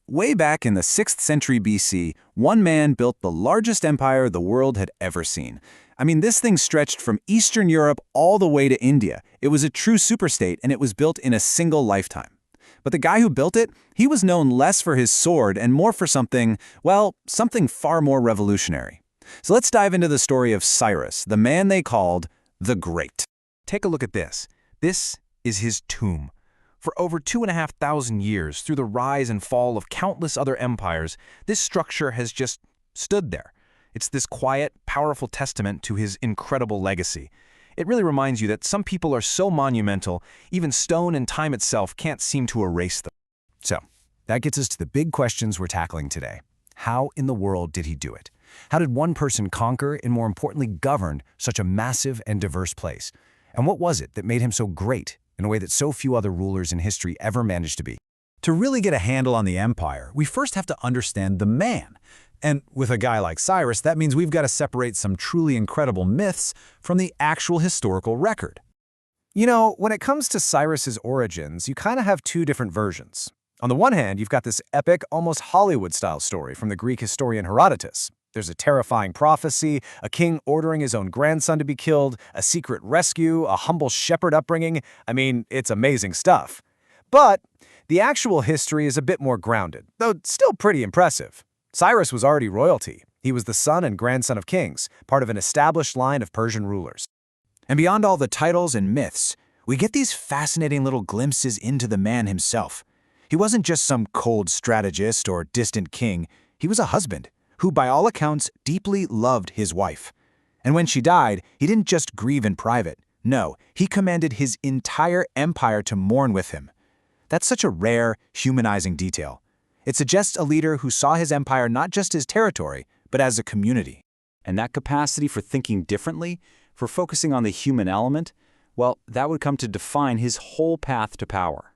way back in the 6th century BC, one man built the largest empire the world had ever seen. I mean, this thing stretched from Eastern Europe all the way to India. It was a true superstate, and it was built in a single lifetime. But the guy who built it, he was known less for his sword and more for something, well, something far more revolutionary. So let's dive into the story of Cyrus, the man they called the Great. Take a look at this. This is his tomb. For over 2,500 years, through the rise and fall of countless other empires, this structure has just stood there. It's this quiet, powerful testament to his incredible legacy. It really reminds you that some people are so monumental, even stone and time itself can't seem to erase them. So, that gets us to the big questions we're tackling today. How in the world did he do it? How did one person conquer and, more importantly, govern such a massive and diverse place? And what was it that made him so great in a way that so few other rulers in history ever managed to be? To really get a handle on the empire, we first have to understand the man. And with a guy like Cyrus, that means we've got to separate some truly incredible myths from the actual historical record. You know, when it comes to Cyrus's origins, you kind of have two different versions. On the one hand, you've got this epic, almost Hollywood-style story from the Greek historian Herodotus. There's a terrifying prophecy, a king ordering his own grandson to be killed, a secret rescue, a humble shepherd upbringing. I mean, it's amazing stuff. But the actual history is a bit more grounded, though still pretty impressive. Cyrus was already royalty. He was the son and grandson of kings, part of an established line of Persian rulers. And beyond all the titles and myths, we get these fascinating little glimpses into the man himself. He wasn't just some cold strategist or distant king. He was a husband who, by all accounts, deeply loved his wife. And when she died, he didn't just grieve in private. No, he commanded his entire empire to mourn with him. That's such a rare, humanizing detail. It suggests a leader who saw his empire not just as territory, but as a community. And that capacity for thinking differently, for focusing on the human element, well, that would come to define his whole path to power.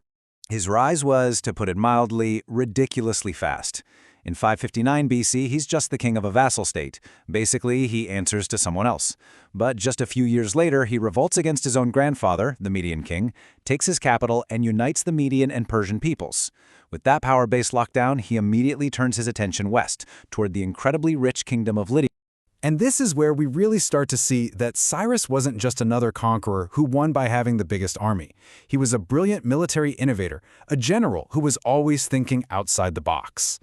His rise was, to put it mildly, ridiculously fast. In 559 BC, he's just the king of a vassal state. Basically, he answers to someone else. But just a few years later, he revolts against his own grandfather, the Median king, takes his capital, and unites the Median and Persian peoples. With that power base locked down, he immediately turns his attention west, toward the incredibly rich kingdom of Lydia. And this is where we really start to see that Cyrus wasn't just another conqueror who won by having the biggest army. He was a brilliant military innovator, a general who was always thinking outside the box.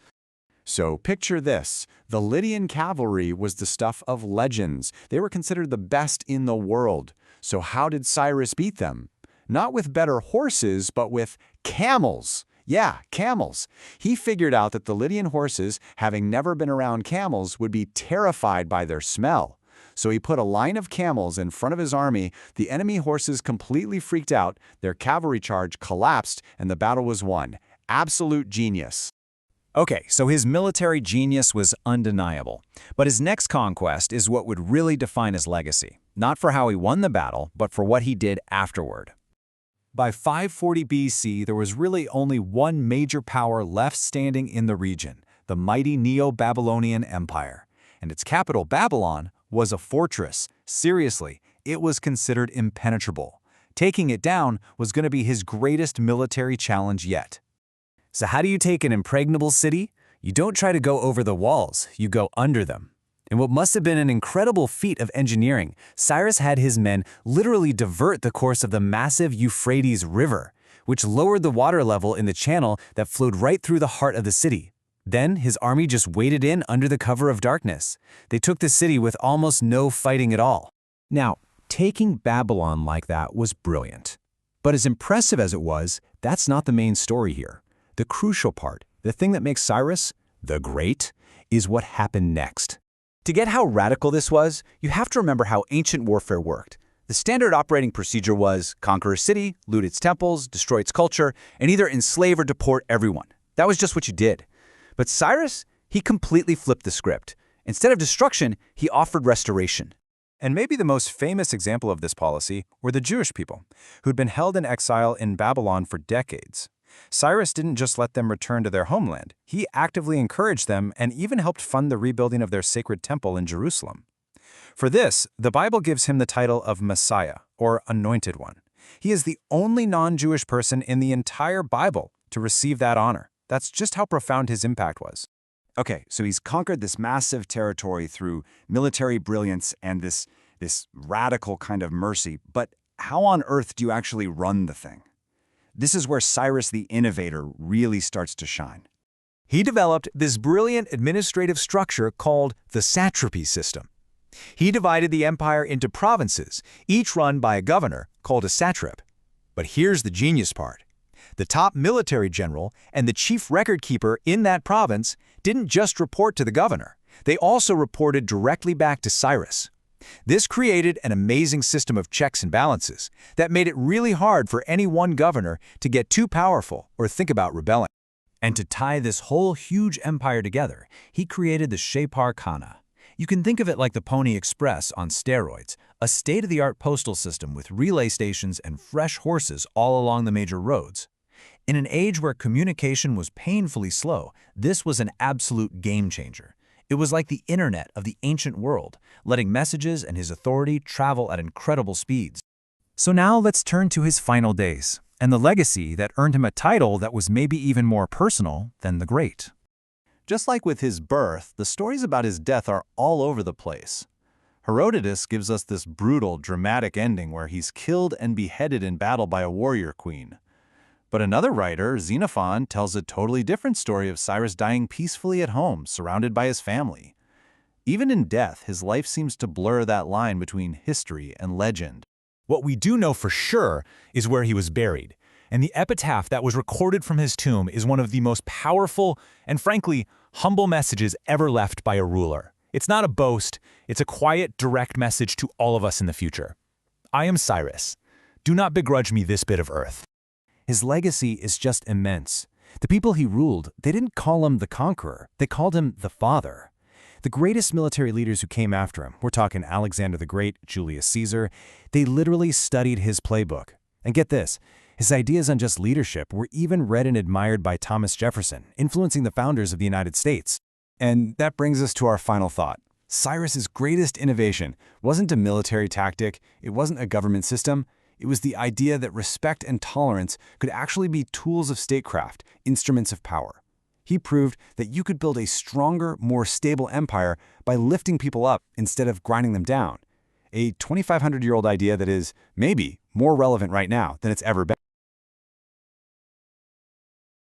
So picture this. The Lydian cavalry was the stuff of legends. They were considered the best in the world. So how did Cyrus beat them? Not with better horses, but with camels. Yeah, camels. He figured out that the Lydian horses, having never been around camels, would be terrified by their smell. So he put a line of camels in front of his army. The enemy horses completely freaked out, their cavalry charge collapsed, and the battle was won. Absolute genius. Okay, so his military genius was undeniable. But his next conquest is what would really define his legacy. Not for how he won the battle, but for what he did afterward. By 540 BC, there was really only one major power left standing in the region, the mighty Neo-Babylonian Empire. And its capital, Babylon, was a fortress. Seriously, it was considered impenetrable. Taking it down was going to be his greatest military challenge yet. So how do you take an impregnable city? You don't try to go over the walls, you go under them. In what must have been an incredible feat of engineering, Cyrus had his men literally divert the course of the massive Euphrates River, which lowered the water level in the channel that flowed right through the heart of the city. Then his army just waded in under the cover of darkness. They took the city with almost no fighting at all. Now, taking Babylon like that was brilliant. But as impressive as it was, that's not the main story here. The crucial part, the thing that makes Cyrus the Great, is what happened next. To get how radical this was, you have to remember how ancient warfare worked. The standard operating procedure was conquer a city, loot its temples, destroy its culture, and either enslave or deport everyone. That was just what you did. But Cyrus, he completely flipped the script. Instead of destruction, he offered restoration. And maybe the most famous example of this policy were the Jewish people, who'd been held in exile in Babylon for decades. Cyrus didn't just let them return to their homeland. He actively encouraged them and even helped fund the rebuilding of their sacred temple in Jerusalem. For this, the Bible gives him the title of Messiah, or Anointed One. He is the only non-Jewish person in the entire Bible to receive that honor. That's just how profound his impact was. Okay, so he's conquered this massive territory through military brilliance and this radical kind of mercy, but how on earth do you actually run the thing? This is where Cyrus the Innovator really starts to shine. He developed this brilliant administrative structure called the satrapy system. He divided the empire into provinces, each run by a governor called a satrap. But here's the genius part. The top military general and the chief record keeper in that province didn't just report to the governor. They also reported directly back to Cyrus. This created an amazing system of checks and balances that made it really hard for any one governor to get too powerful or think about rebelling. And to tie this whole huge empire together, he created the Shepar Khana. You can think of it like the Pony Express on steroids, a state-of-the-art postal system with relay stations and fresh horses all along the major roads. In an age where communication was painfully slow, this was an absolute game-changer. It was like the internet of the ancient world, letting messages and his authority travel at incredible speeds. So now let's turn to his final days, and the legacy that earned him a title that was maybe even more personal than the Great. Just like with his birth, the stories about his death are all over the place. Herodotus gives us this brutal, dramatic ending where he's killed and beheaded in battle by a warrior queen. But another writer, Xenophon, tells a totally different story of Cyrus dying peacefully at home, surrounded by his family. Even in death, his life seems to blur that line between history and legend. What we do know for sure is where he was buried, and the epitaph that was recorded from his tomb is one of the most powerful and, frankly, humble messages ever left by a ruler. It's not a boast, it's a quiet, direct message to all of us in the future. I am Cyrus. Do not begrudge me this bit of earth. His legacy is just immense. The people he ruled, they didn't call him the conqueror, they called him the father. The greatest military leaders who came after him, we're talking Alexander the Great, Julius Caesar, they literally studied his playbook. And get this, his ideas on just leadership were even read and admired by Thomas Jefferson, influencing the founders of the United States. And that brings us to our final thought. Cyrus's greatest innovation wasn't a military tactic, it wasn't a government system, it was the idea that respect and tolerance could actually be tools of statecraft, instruments of power. He proved that you could build a stronger, more stable empire by lifting people up instead of grinding them down. A 2,500-year-old idea that is, maybe, more relevant right now than it's ever been.